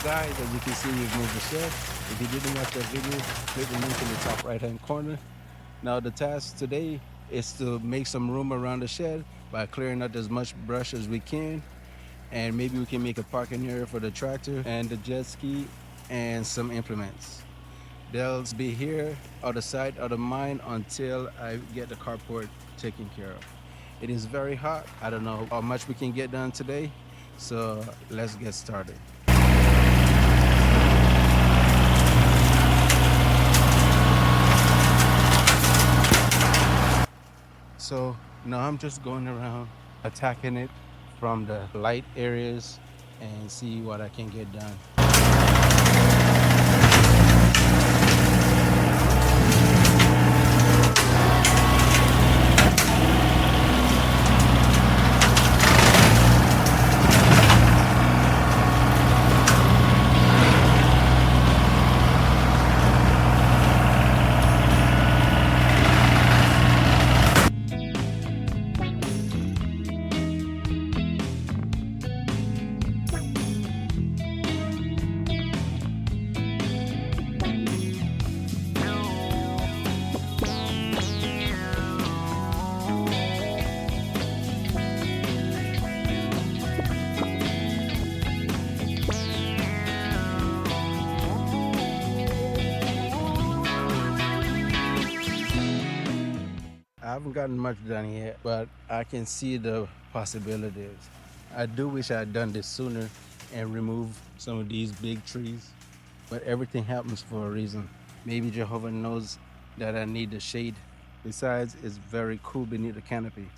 Guys, as you can see, we've moved the shed. If you didn't watch that video, click the link in the top right hand corner. Now the task today is to make some room around the shed by clearing out as much brush as we can, and maybe we can make a parking area for the tractor and the jet ski and some implements. They'll be here out of sight, out of mind until I get the carport taken care of. It is very hot. I don't know how much we can get done today, so let's get started. So now I'm just going around attacking it from the light areas and see what I can get done. I haven't gotten much done yet, but I can see the possibilities. I do wish I had done this sooner and removed some of these big trees, but everything happens for a reason. Maybe Jehovah knows that I need the shade. Besides, it's very cool beneath the canopy.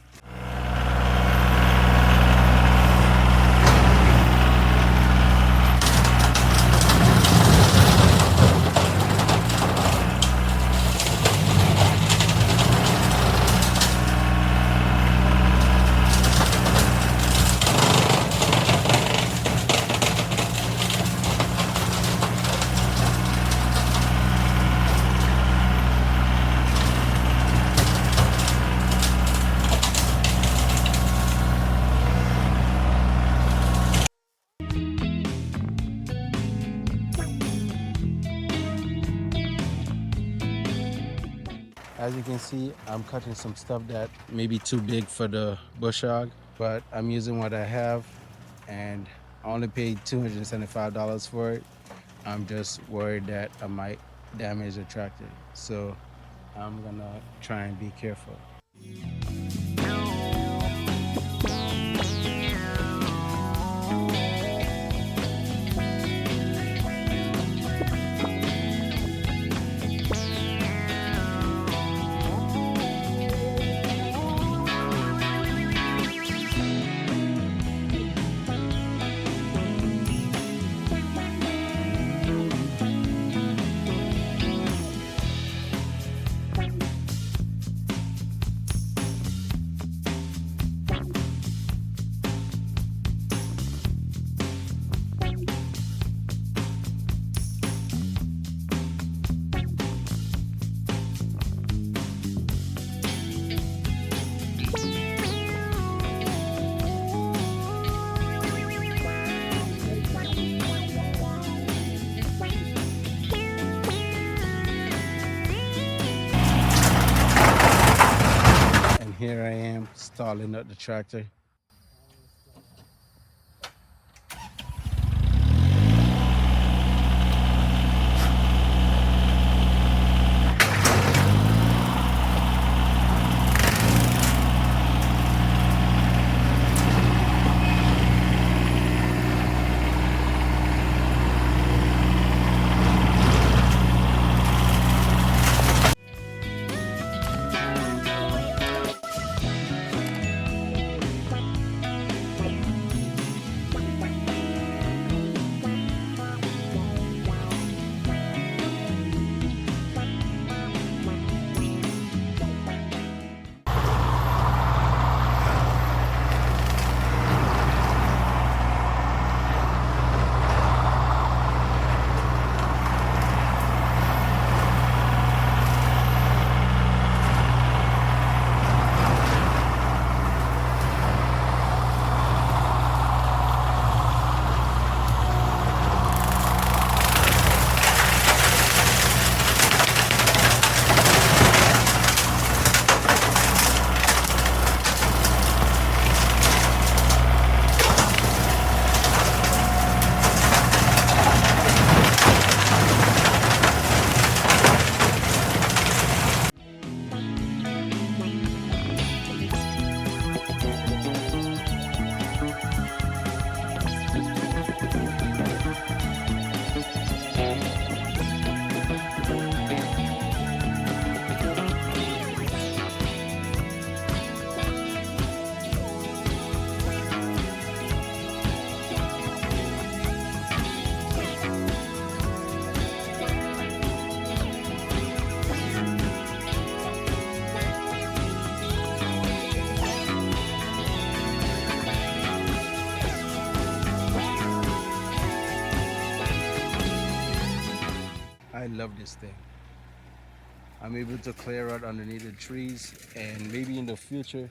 As you can see, I'm cutting some stuff that may be too big for the bush hog, but I'm using what I have, and I only paid $275 for it. I'm just worried that I might damage the tractor, so I'm gonna try and be careful. Here I am stalling up the tractor. love this thing. I'm able to clear out underneath the trees, and maybe in the future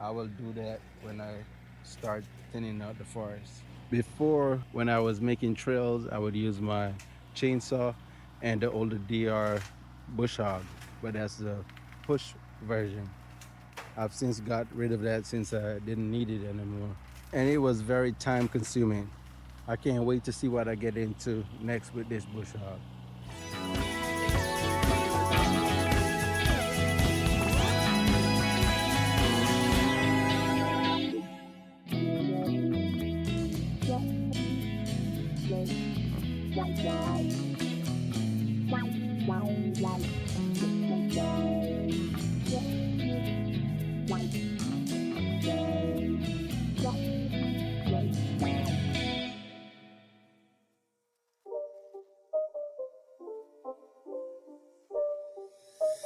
I will do that when I start thinning out the forest. Before, when I was making trails, I would use my chainsaw and the older DR bush hog, but that's the push version. I've since got rid of that since I didn't need it anymore. And it was very time consuming. I can't wait to see what I get into next with this bush hog.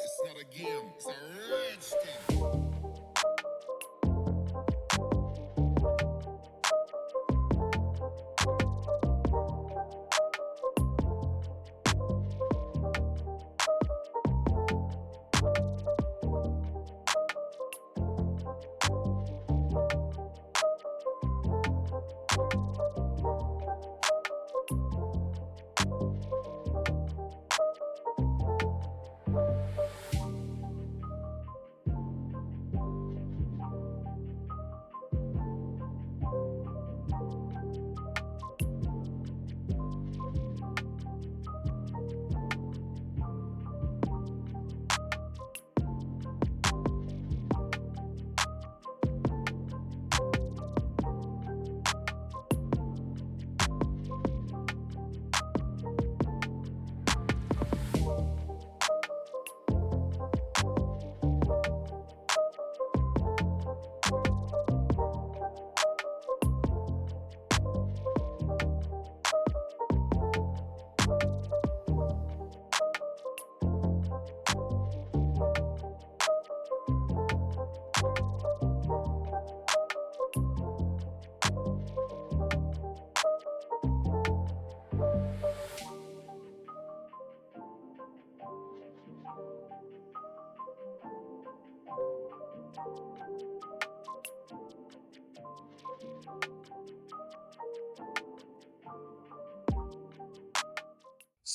It's not a game, it's a rich thing.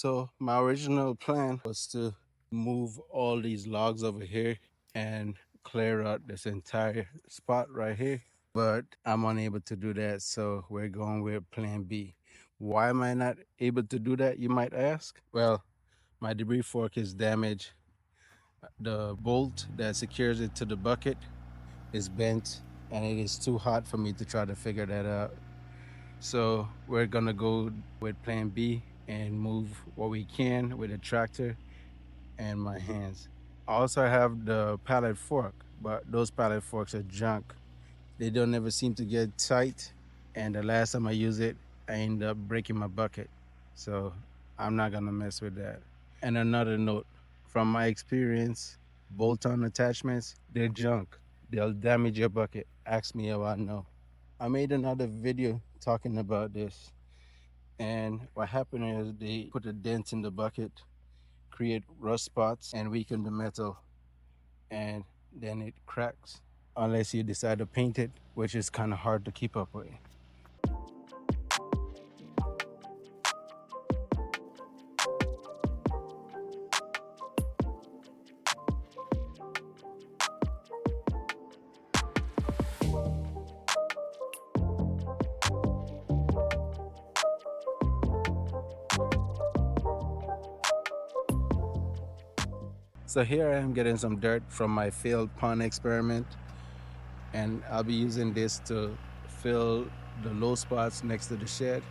So my original plan was to move all these logs over here and clear out this entire spot right here, but I'm unable to do that, so we're going with plan B. Why am I not able to do that, you might ask? Well, my debris fork is damaged. The bolt that secures it to the bucket is bent, and it is too hot for me to try to figure that out. So we're gonna go with plan B and move what we can with a tractor and my hands. I also have the pallet fork, but those pallet forks are junk. They don't ever seem to get tight, and the last time I use it, I end up breaking my bucket. So I'm not gonna mess with that. And another note, from my experience, bolt-on attachments, they're junk. They'll damage your bucket. Ask me how I know. I made another video talking about this, and what happened is they put a dent in the bucket, create rust spots, and weaken the metal, and then it cracks unless you decide to paint it, which is kind of hard to keep up with. So here I am getting some dirt from my failed pond experiment, and I'll be using this to fill the low spots next to the shed.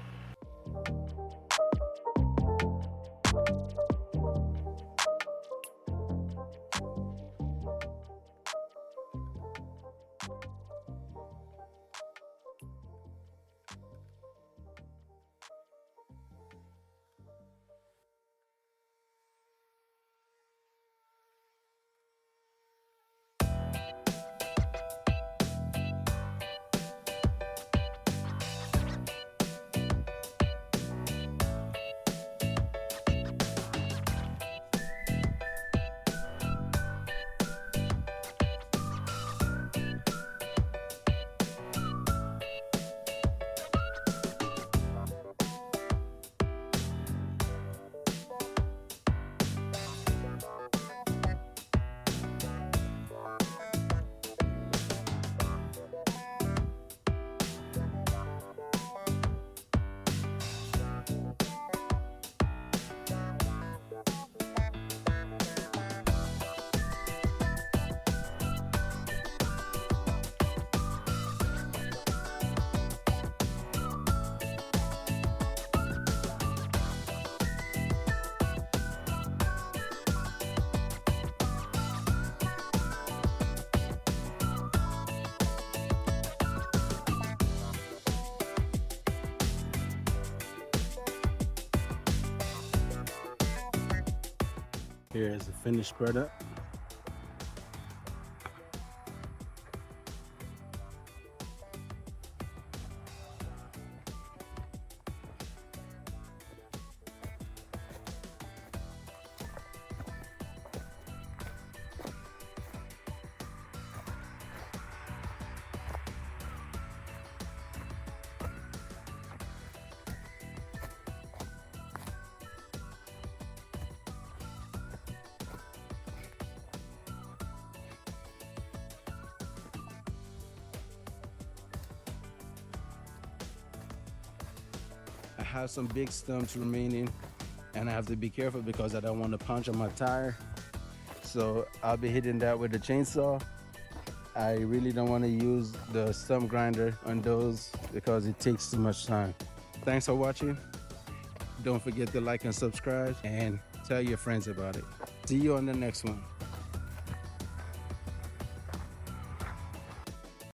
Here is the finished product. I have some big stumps remaining, and I have to be careful because I don't want to punch on my tire. So I'll be hitting that with the chainsaw. I really don't want to use the stump grinder on those because it takes too much time. Thanks for watching. Don't forget to like and subscribe and tell your friends about it. See you on the next one.